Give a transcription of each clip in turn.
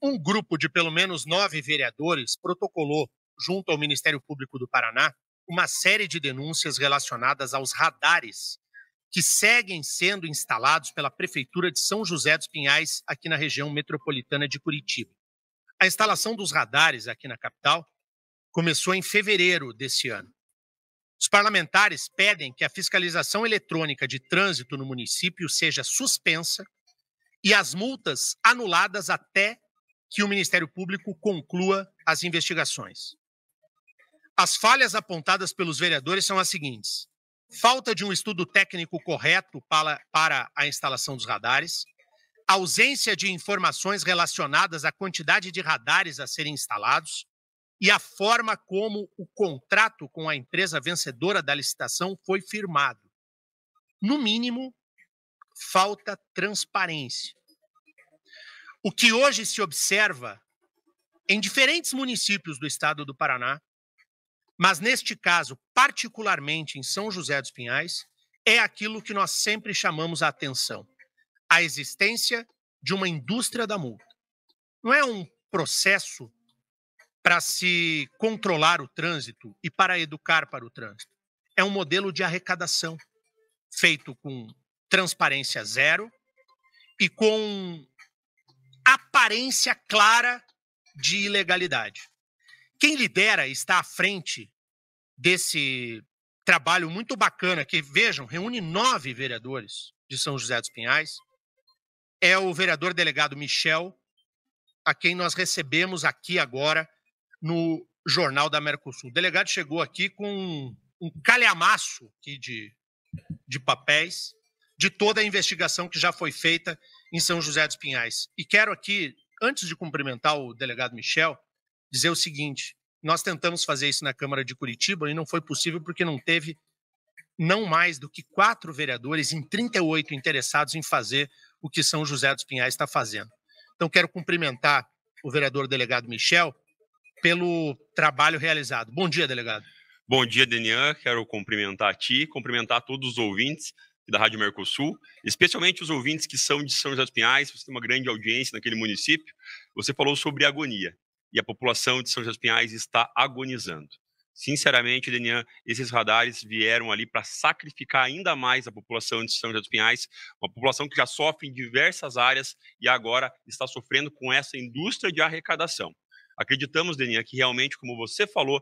um grupo de pelo menos 9 vereadores protocolou, junto ao Ministério Público do Paraná, uma série de denúncias relacionadas aos radares que seguem sendo instalados pela Prefeitura de São José dos Pinhais, aqui na região metropolitana de Curitiba. A instalação dos radares aqui na capital começou em fevereiro desse ano. Os parlamentares pedem que a fiscalização eletrônica de trânsito no município seja suspensa e as multas anuladas até que o Ministério Público conclua as investigações. As falhas apontadas pelos vereadores são as seguintes: falta de um estudo técnico correto para a instalação dos radares, ausência de informações relacionadas à quantidade de radares a serem instalados e a forma como o contrato com a empresa vencedora da licitação foi firmado. No mínimo, falta transparência. O que hoje se observa em diferentes municípios do estado do Paraná, mas neste caso, particularmente em São José dos Pinhais, é aquilo que nós sempre chamamos a atenção: a existência de uma indústria da multa. Não é um processo para se controlar o trânsito e para educar para o trânsito. É um modelo de arrecadação feito com transparência zero e com aparência clara de ilegalidade. Quem lidera e está à frente desse trabalho muito bacana, que, vejam, reúne 9 vereadores de São José dos Pinhais, é o vereador delegado Michel, a quem nós recebemos aqui agora no Jornal da Mercosul. O delegado chegou aqui com um calhamaço aqui de papéis de toda a investigação que já foi feita em São José dos Pinhais. E quero aqui, antes de cumprimentar o delegado Michel, dizer o seguinte: nós tentamos fazer isso na Câmara de Curitiba e não foi possível porque não teve não mais do que 4 vereadores em 38 interessados em fazer o que São José dos Pinhais está fazendo. Então quero cumprimentar o vereador delegado Michel pelo trabalho realizado. Bom dia, delegado. Bom dia, Denian. Quero cumprimentar a ti, cumprimentar todos os ouvintes da Rádio Mercosul, especialmente os ouvintes que são de São José dos Pinhais. Você tem uma grande audiência naquele município. Você falou sobre agonia e a população de São José dos Pinhais está agonizando. Sinceramente, Denian, esses radares vieram ali para sacrificar ainda mais a população de São José dos Pinhais, uma população que já sofre em diversas áreas e agora está sofrendo com essa indústria de arrecadação. Acreditamos, Denian, que realmente, como você falou,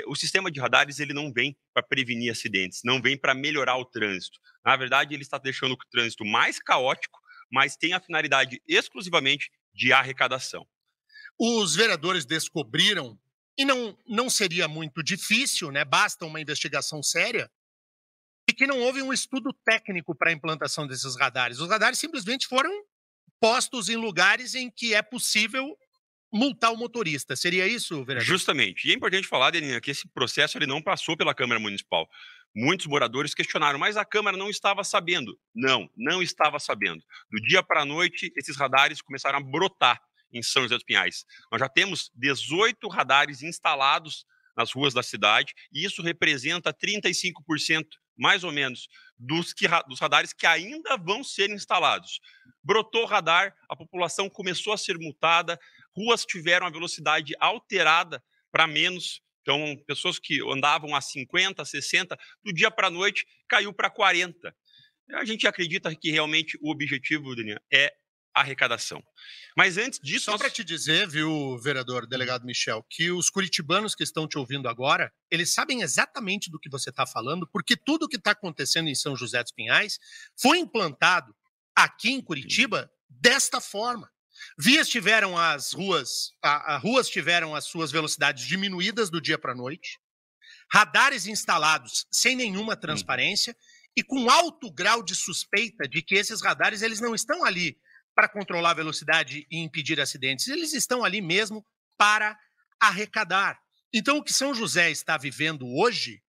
o sistema de radares ele não vem para prevenir acidentes, não vem para melhorar o trânsito. Na verdade, ele está deixando o trânsito mais caótico, mas tem a finalidade exclusivamente de arrecadação. Os vereadores descobriram, e não seria muito difícil, né? Basta uma investigação séria, e que não houve um estudo técnico para a implantação desses radares. Os radares simplesmente foram postos em lugares em que é possível multar o motorista. Seria isso, vereador? Justamente. E é importante falar, Deninha, que esse processo ele não passou pela Câmara Municipal. Muitos moradores questionaram, mas a Câmara não estava sabendo. Não estava sabendo. Do dia para a noite, esses radares começaram a brotar em São José dos Pinhais. Nós já temos 18 radares instalados nas ruas da cidade, e isso representa 35%, mais ou menos, dos radares que ainda vão ser instalados. Brotou o radar, a população começou a ser multada, ruas tiveram a velocidade alterada para menos, então pessoas que andavam a 50, 60, do dia para a noite caiu para 40. A gente acredita que realmente o objetivo, Daniel, é arrecadação. Mas antes disso... Só para te dizer, viu, vereador delegado Michel, que os curitibanos que estão te ouvindo agora, eles sabem exatamente do que você está falando, porque tudo que está acontecendo em São José dos Pinhais foi implantado aqui em Curitiba desta forma. Ruas tiveram as suas velocidades diminuídas do dia para a noite, radares instalados sem nenhuma transparência e com alto grau de suspeita de que esses radares eles não estão ali para controlar a velocidade e impedir acidentes, eles estão ali mesmo para arrecadar. Então, o que São José está vivendo hoje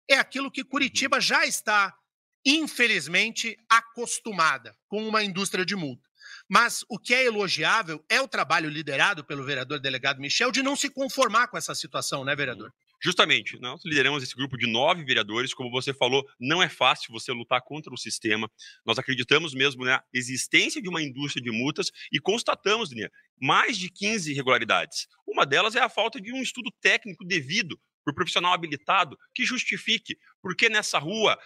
é aquilo que Curitiba já está, infelizmente, acostumada com uma indústria de multa. Mas o que é elogiável é o trabalho liderado pelo vereador delegado Michel de não se conformar com essa situação, né, vereador? Justamente, nós lideramos esse grupo de 9 vereadores, como você falou, não é fácil você lutar contra o sistema. Nós acreditamos mesmo na existência de uma indústria de multas e constatamos, Daniel, mais de 15 irregularidades. Uma delas é a falta de um estudo técnico devido por profissional habilitado que justifique por que nessa rua,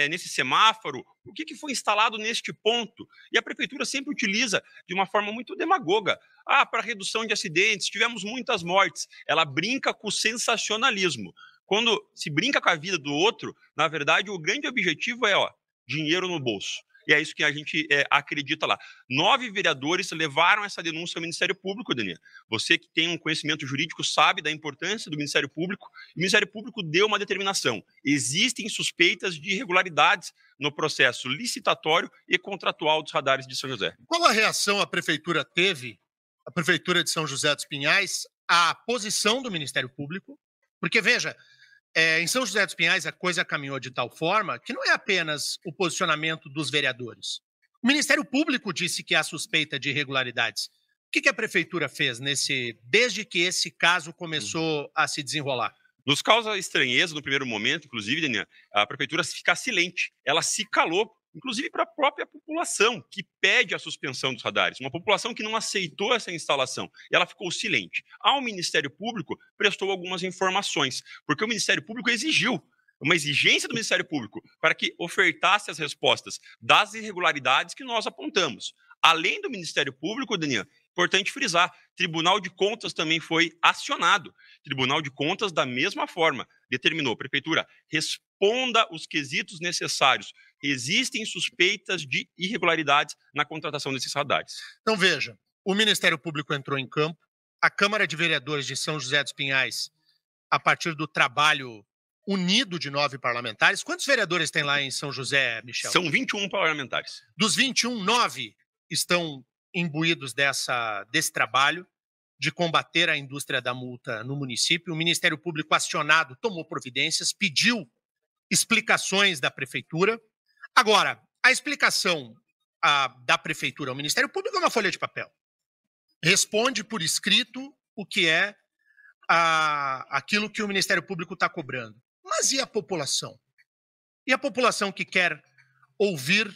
nesse semáforo, o que foi instalado neste ponto. E a prefeitura sempre utiliza de uma forma muito demagoga. Para redução de acidentes, tivemos muitas mortes. Ela brinca com o sensacionalismo. Quando se brinca com a vida do outro, na verdade, o grande objetivo é dinheiro no bolso. E é isso que a gente acredita lá. 9 vereadores levaram essa denúncia ao Ministério Público, Daniel. Você que tem um conhecimento jurídico sabe da importância do Ministério Público. O Ministério Público deu uma determinação. Existem suspeitas de irregularidades no processo licitatório e contratual dos radares de São José. Qual a reação a prefeitura teve, a Prefeitura de São José dos Pinhais, à posição do Ministério Público? Porque, veja, em São José dos Pinhais a coisa caminhou de tal forma que não é apenas o posicionamento dos vereadores. O Ministério Público disse que há suspeita de irregularidades. O que a prefeitura fez desde que esse caso começou a se desenrolar? Nos causa estranheza no primeiro momento, inclusive, Daniel, a prefeitura ficar silente. Ela se calou, inclusive para a própria população, que pede a suspensão dos radares. Uma população que não aceitou essa instalação. E ela ficou silente. Ao Ministério Público, prestou algumas informações, porque o Ministério Público exigiu, uma exigência do Ministério Público, para que ofertasse as respostas das irregularidades que nós apontamos. Além do Ministério Público, Daniel, importante frisar, Tribunal de Contas também foi acionado. Tribunal de Contas, da mesma forma, determinou, prefeitura, responda os quesitos necessários. Existem suspeitas de irregularidades na contratação desses radares. Então, veja, o Ministério Público entrou em campo, a Câmara de Vereadores de São José dos Pinhais, a partir do trabalho unido de 9 parlamentares. Quantos vereadores tem lá em São José, Michel? São 21 parlamentares. Dos 21, 9 estão imbuídos desse trabalho de combater a indústria da multa no município. O Ministério Público acionado tomou providências, pediu explicações da prefeitura. Agora, a explicação da prefeitura ao Ministério Público é uma folha de papel. Responde por escrito o que é aquilo que o Ministério Público está cobrando. Mas e a população? E a população que quer ouvir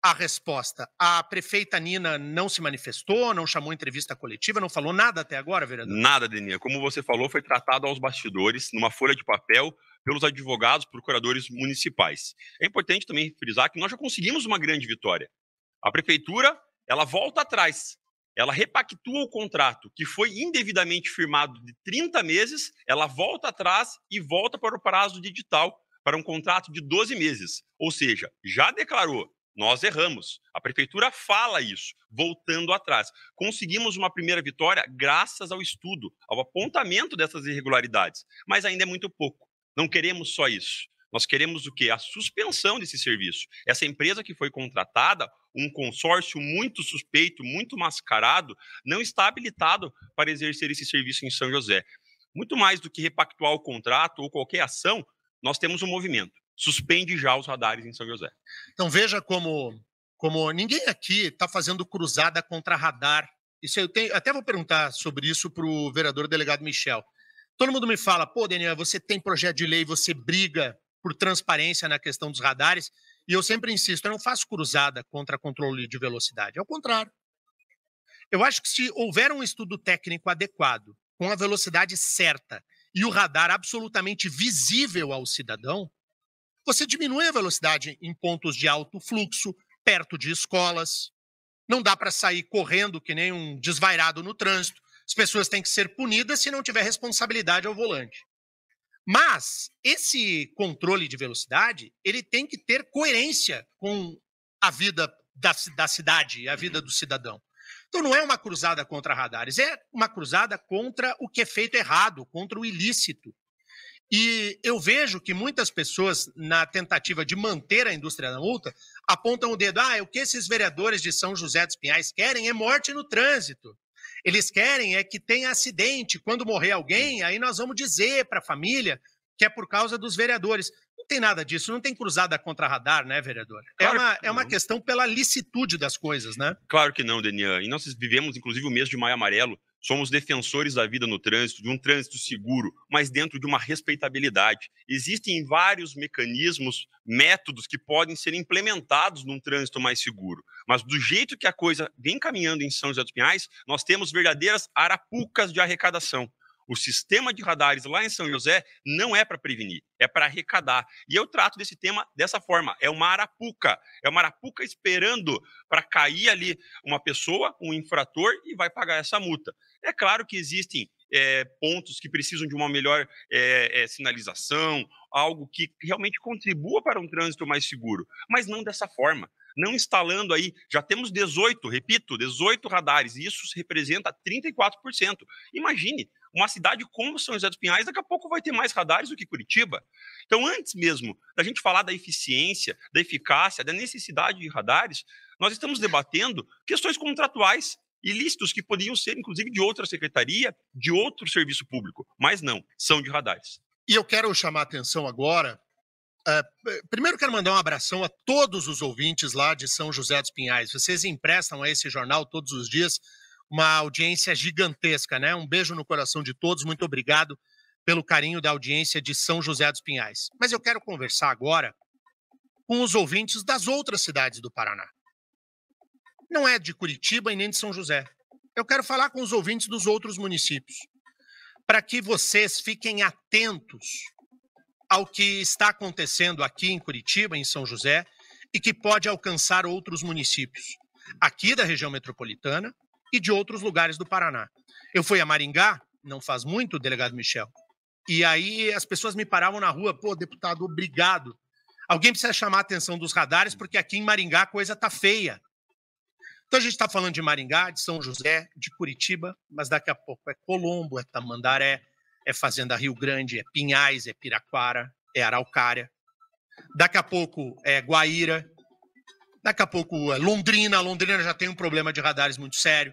a resposta? A prefeita Nina não se manifestou, não chamou entrevista coletiva, não falou nada até agora, vereador? Nada, Deninha. Como você falou, foi tratado aos bastidores, numa folha de papel, pelos advogados, procuradores municipais. É importante também frisar que nós já conseguimos uma grande vitória. A prefeitura, ela volta atrás. Ela repactua o contrato que foi indevidamente firmado de 30 meses, ela volta atrás e volta para o prazo de edital, para um contrato de 12 meses. Ou seja, já declarou, nós erramos. A prefeitura fala isso, voltando atrás. Conseguimos uma primeira vitória graças ao estudo, ao apontamento dessas irregularidades. Mas ainda é muito pouco. Não queremos só isso. Nós queremos o quê? A suspensão desse serviço. Essa empresa que foi contratada, um consórcio muito suspeito, muito mascarado, não está habilitado para exercer esse serviço em São José. Muito mais do que repactuar o contrato ou qualquer ação, nós temos um movimento. Suspende já os radares em São José. Então veja como ninguém aqui está fazendo cruzada contra radar. Isso até vou perguntar sobre isso para o vereador delegado Michel. Todo mundo me fala, pô, Daniel, você tem projeto de lei, você briga por transparência na questão dos radares, e eu sempre insisto, eu não faço cruzada contra controle de velocidade, é o contrário. Eu acho que se houver um estudo técnico adequado, com a velocidade certa, e o radar absolutamente visível ao cidadão, você diminui a velocidade em pontos de alto fluxo, perto de escolas. Não dá para sair correndo que nem um desvairado no trânsito. As pessoas têm que ser punidas se não tiver responsabilidade ao volante. Mas esse controle de velocidade, ele tem que ter coerência com a vida da cidade, a vida do cidadão. Então não é uma cruzada contra radares, é uma cruzada contra o que é feito errado, contra o ilícito. E eu vejo que muitas pessoas, na tentativa de manter a indústria da multa, apontam o dedo. O que esses vereadores de São José dos Pinhais querem é morte no trânsito. Eles querem é que tenha acidente. Quando morrer alguém, aí nós vamos dizer para a família que é por causa dos vereadores. Não tem nada disso, não tem cruzada contra radar, né, vereador? Claro É uma questão pela licitude das coisas, né? Claro que não, Denian. E nós vivemos, inclusive, o mês de Maio Amarelo. Somos defensores da vida no trânsito, de um trânsito seguro, mas dentro de uma respeitabilidade. Existem vários mecanismos, métodos que podem ser implementados num trânsito mais seguro. Mas do jeito que a coisa vem caminhando em São José dos Pinhais, nós temos verdadeiras arapucas de arrecadação. O sistema de radares lá em São José não é para prevenir, é para arrecadar. E eu trato desse tema dessa forma, é uma arapuca esperando para cair ali uma pessoa, um infrator, e vai pagar essa multa. É claro que existem pontos que precisam de uma melhor sinalização, algo que realmente contribua para um trânsito mais seguro, mas não dessa forma. Não instalando aí, já temos 18, repito, 18 radares, e isso representa 34%. Imagine, uma cidade como São José dos Pinhais, daqui a pouco vai ter mais radares do que Curitiba. Então, antes mesmo da gente falar da eficiência, da eficácia, da necessidade de radares, nós estamos debatendo questões contratuais, ilícitos que poderiam ser, inclusive, de outra secretaria, de outro serviço público, mas não, são de radares. E eu quero chamar a atenção agora. Primeiro quero mandar um abração a todos os ouvintes lá de São José dos Pinhais. Vocês emprestam a esse jornal todos os dias uma audiência gigantesca, né? Um beijo no coração de todos, muito obrigado pelo carinho da audiência de São José dos Pinhais. Mas eu quero conversar agora com os ouvintes das outras cidades do Paraná. Não é de Curitiba e nem de São José. Eu quero falar com os ouvintes dos outros municípios, para que vocês fiquem atentos ao que está acontecendo aqui em Curitiba, em São José, e que pode alcançar outros municípios, aqui da região metropolitana e de outros lugares do Paraná. Eu fui a Maringá, não faz muito, delegado Michel, e aí as pessoas me paravam na rua, pô, deputado, obrigado. Alguém precisa chamar a atenção dos radares, porque aqui em Maringá a coisa tá feia. Então a gente está falando de Maringá, de São José, de Curitiba, mas daqui a pouco é Colombo, é Tamandaré, é Fazenda Rio Grande, é Pinhais, é Piraquara, é Araucária. Daqui a pouco é Guaíra. Daqui a pouco é Londrina. Londrina já tem um problema de radares muito sério.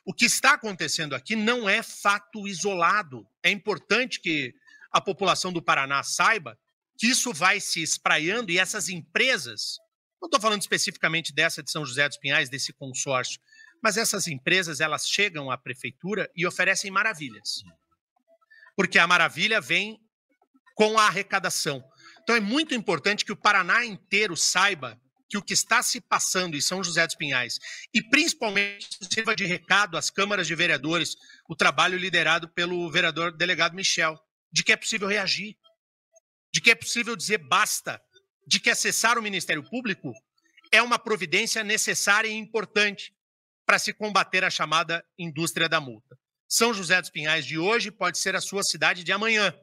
O que está acontecendo aqui não é fato isolado. É importante que a população do Paraná saiba que isso vai se espraiando e essas empresas, não estou falando especificamente dessa de São José dos Pinhais, desse consórcio, mas essas empresas, elas chegam à prefeitura e oferecem maravilhas. Porque a maravilha vem com a arrecadação. Então é muito importante que o Paraná inteiro saiba que o que está se passando em São José dos Pinhais, e principalmente sirva de recado às câmaras de vereadores, o trabalho liderado pelo vereador delegado Michel, de que é possível reagir, de que é possível dizer basta, de que acessar o Ministério Público é uma providência necessária e importante para se combater a chamada indústria da multa. São José dos Pinhais de hoje pode ser a sua cidade de amanhã.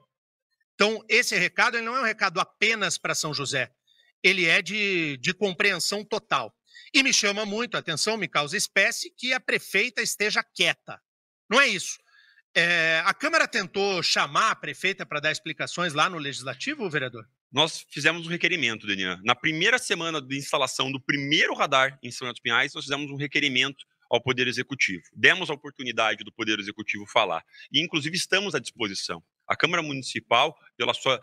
Então, esse recado ele não é um recado apenas para São José, ele é de compreensão total. E me chama muito a atenção, me causa espécie, que a prefeita esteja quieta. Não é isso. A Câmara tentou chamar a prefeita para dar explicações lá no Legislativo, vereador? Nós fizemos um requerimento, Denian. Na primeira semana de instalação do primeiro radar em São José dos Pinhais, nós fizemos um requerimento ao Poder Executivo. Demos a oportunidade do Poder Executivo falar. E, inclusive, estamos à disposição. A Câmara Municipal, pela sua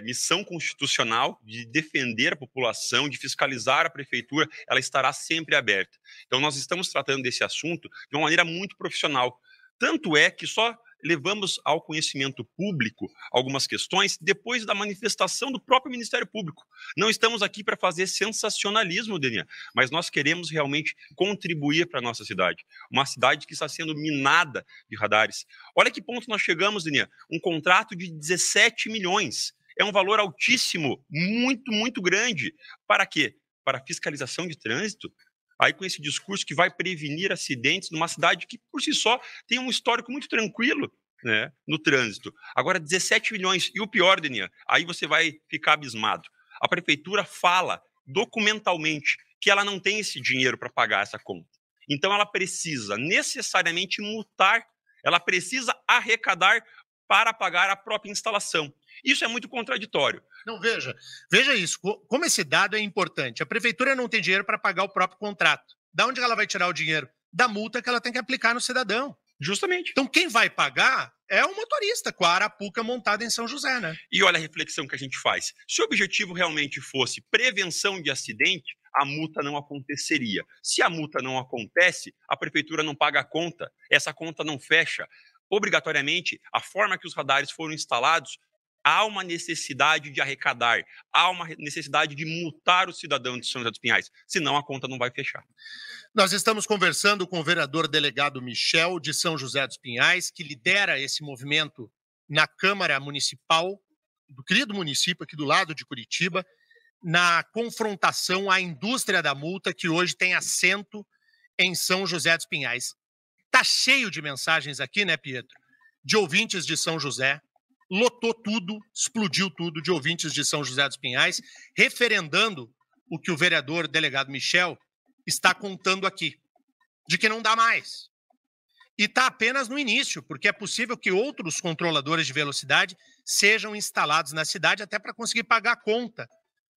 missão constitucional de defender a população, de fiscalizar a prefeitura, ela estará sempre aberta. Então, nós estamos tratando desse assunto de uma maneira muito profissional. Tanto é que só levamos ao conhecimento público algumas questões depois da manifestação do próprio Ministério Público. Não estamos aqui para fazer sensacionalismo, Denian, mas nós queremos realmente contribuir para a nossa cidade. Uma cidade que está sendo minada de radares. Olha que ponto nós chegamos, Denian. Um contrato de 17 milhões. É um valor altíssimo, muito, muito grande. Para quê? Para fiscalização de trânsito. Aí com esse discurso que vai prevenir acidentes numa cidade que, por si só, tem um histórico muito tranquilo, né, no trânsito. Agora, 17 milhões. E o pior, Denian, aí você vai ficar abismado. A prefeitura fala documentalmente que ela não tem esse dinheiro para pagar essa conta. Então, ela precisa necessariamente multar, ela precisa arrecadar para pagar a própria instalação. Isso é muito contraditório. Não, veja isso. Como esse dado é importante. A prefeitura não tem dinheiro para pagar o próprio contrato. Da onde ela vai tirar o dinheiro? Da multa que ela tem que aplicar no cidadão. Justamente. Então quem vai pagar é o motorista com a arapuca montada em São José, né? E olha a reflexão que a gente faz. Se o objetivo realmente fosse prevenção de acidente, a multa não aconteceria. Se a multa não acontece, a prefeitura não paga a conta, essa conta não fecha. Obrigatoriamente, a forma que os radares foram instalados, há uma necessidade de arrecadar, há uma necessidade de multar o cidadão de São José dos Pinhais, senão a conta não vai fechar. Nós estamos conversando com o vereador delegado Michel, de São José dos Pinhais, que lidera esse movimento na Câmara Municipal, do querido município aqui do lado de Curitiba, na confrontação à indústria da multa, que hoje tem assento em São José dos Pinhais. Tá cheio de mensagens aqui, né, Pietro? De ouvintes de São José. Lotou tudo, explodiu tudo de ouvintes de São José dos Pinhais, referendando o que o vereador delegado Michel está contando aqui, de que não dá mais. E está apenas no início, porque é possível que outros controladores de velocidade sejam instalados na cidade até para conseguir pagar a conta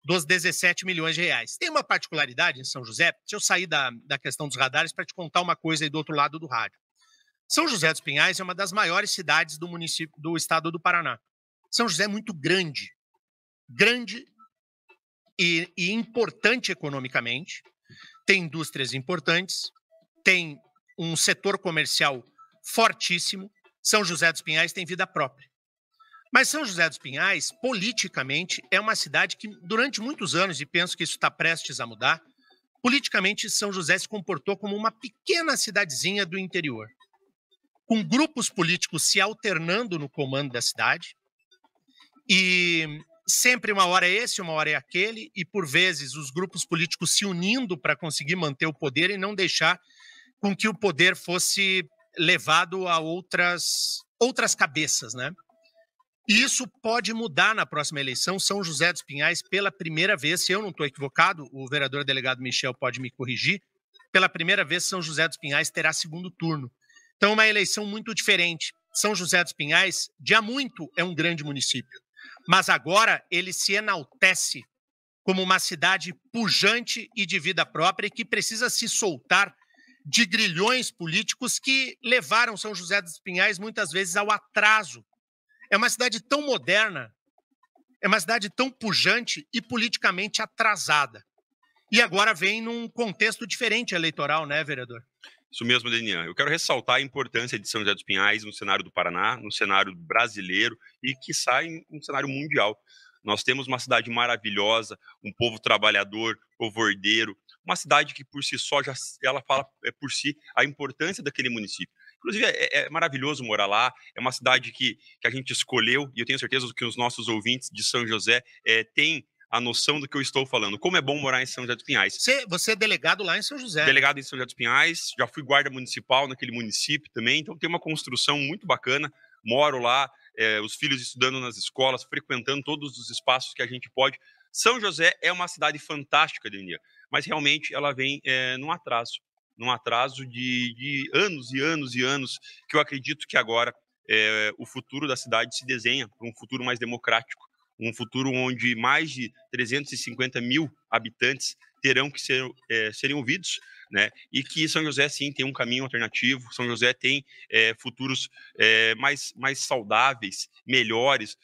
dos 17 milhões de reais. Tem uma particularidade em São José, deixa eu sair da questão dos radares para te contar uma coisa aí do outro lado do rádio. São José dos Pinhais é uma das maiores cidades do município do estado do Paraná. São José é muito grande e importante economicamente, tem indústrias importantes, tem um setor comercial fortíssimo. São José dos Pinhais tem vida própria. Mas São José dos Pinhais, politicamente, é uma cidade que, durante muitos anos, e penso que isso está prestes a mudar, politicamente São José se comportou como uma pequena cidadezinha do interior, com grupos políticos se alternando no comando da cidade, e sempre uma hora é esse, uma hora é aquele, e por vezes os grupos políticos se unindo para conseguir manter o poder e não deixar com que o poder fosse levado a outras cabeças, né? E isso pode mudar na próxima eleição. São José dos Pinhais, pela primeira vez, se eu não estou equivocado, o vereador delegado Michel pode me corrigir, pela primeira vez São José dos Pinhais terá segundo turno. Então é uma eleição muito diferente. São José dos Pinhais, de há muito, é um grande município, mas agora ele se enaltece como uma cidade pujante e de vida própria e que precisa se soltar de grilhões políticos que levaram São José dos Pinhais muitas vezes ao atraso. É uma cidade tão moderna, é uma cidade tão pujante e politicamente atrasada. E agora vem num contexto diferente eleitoral, né, vereador? Isso mesmo, Denian. Eu quero ressaltar a importância de São José dos Pinhais no cenário do Paraná, no cenário brasileiro e, quiçá, no cenário mundial. Nós temos uma cidade maravilhosa, um povo trabalhador, povo ordeiro, uma cidade que por si só ela fala por si a importância daquele município. Inclusive, é maravilhoso morar lá, é uma cidade que a gente escolheu, e eu tenho certeza que os nossos ouvintes de São José têm a noção do que eu estou falando. Como é bom morar em São José dos Pinhais. Você é delegado lá em São José. Delegado em São José dos Pinhais, já fui guarda municipal naquele município também, então tem uma construção muito bacana, moro lá, os filhos estudando nas escolas, frequentando todos os espaços que a gente pode. São José é uma cidade fantástica, Denia, mas realmente ela vem num atraso de anos e anos e anos, que eu acredito que agora o futuro da cidade se desenha para um futuro mais democrático, um futuro onde mais de 350 mil habitantes terão que serem ouvidos, né? E que São José, sim, tem um caminho alternativo, São José tem futuros mais saudáveis, melhores,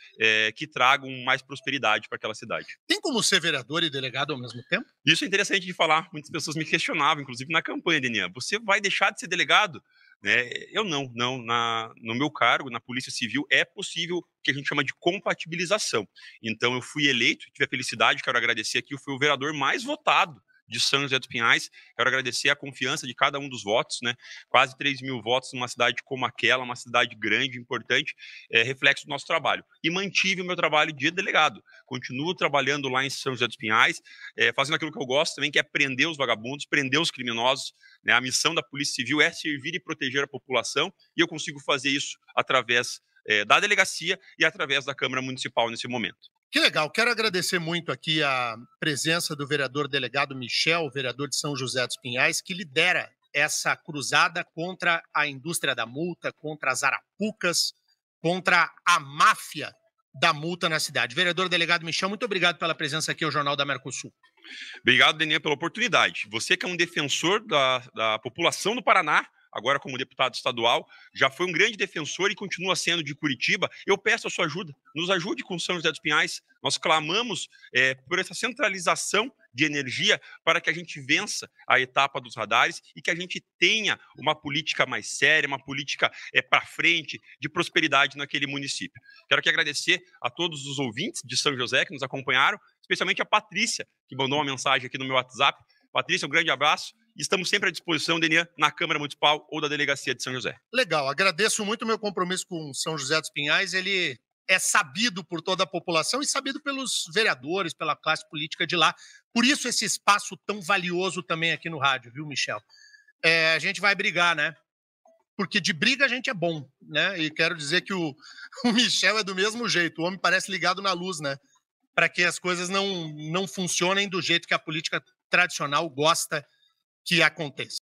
que tragam mais prosperidade para aquela cidade. Tem como ser vereador e delegado ao mesmo tempo? Isso é interessante de falar, muitas pessoas me questionavam, inclusive na campanha, Denian, você vai deixar de ser delegado? Eu não. No meu cargo, na Polícia Civil, é possível o que a gente chama de compatibilização. Então, eu fui eleito, tive a felicidade, quero agradecer aqui, eu fui o vereador mais votado de São José dos Pinhais, quero agradecer a confiança de cada um dos votos, né? Quase 3 mil votos numa cidade como aquela, uma cidade grande, importante, reflexo do nosso trabalho. E mantive o meu trabalho de delegado, continuo trabalhando lá em São José dos Pinhais, fazendo aquilo que eu gosto também, que é prender os vagabundos, prender os criminosos, né? A missão da Polícia Civil é servir e proteger a população, e eu consigo fazer isso através da delegacia e através da Câmara Municipal nesse momento. Que legal, quero agradecer muito aqui a presença do vereador delegado Michel, vereador de São José dos Pinhais, que lidera essa cruzada contra a indústria da multa, contra as arapucas, contra a máfia da multa na cidade. Vereador delegado Michel, muito obrigado pela presença aqui ao Jornal da Mercosul. Obrigado, Denian, pela oportunidade. Você que é um defensor da população do Paraná, agora como deputado estadual, já foi um grande defensor e continua sendo de Curitiba. Eu peço a sua ajuda, nos ajude com São José dos Pinhais. Nós clamamos por essa centralização de energia para que a gente vença a etapa dos radares e que a gente tenha uma política mais séria, uma política para frente, de prosperidade naquele município. Quero aqui agradecer a todos os ouvintes de São José que nos acompanharam, especialmente a Patrícia, que mandou uma mensagem aqui no meu WhatsApp. Patrícia, um grande abraço. E estamos sempre à disposição, Denian, na Câmara Municipal ou da Delegacia de São José. Legal, agradeço muito o meu compromisso com São José dos Pinhais. Ele é sabido por toda a população e sabido pelos vereadores, pela classe política de lá. Por isso esse espaço tão valioso também aqui no rádio, viu, Michel? A gente vai brigar, né? Porque de briga a gente é bom, né? E quero dizer que o Michel é do mesmo jeito. O homem parece ligado na luz, né? Para que as coisas não funcionem do jeito que a política tradicional gosta que aconteça.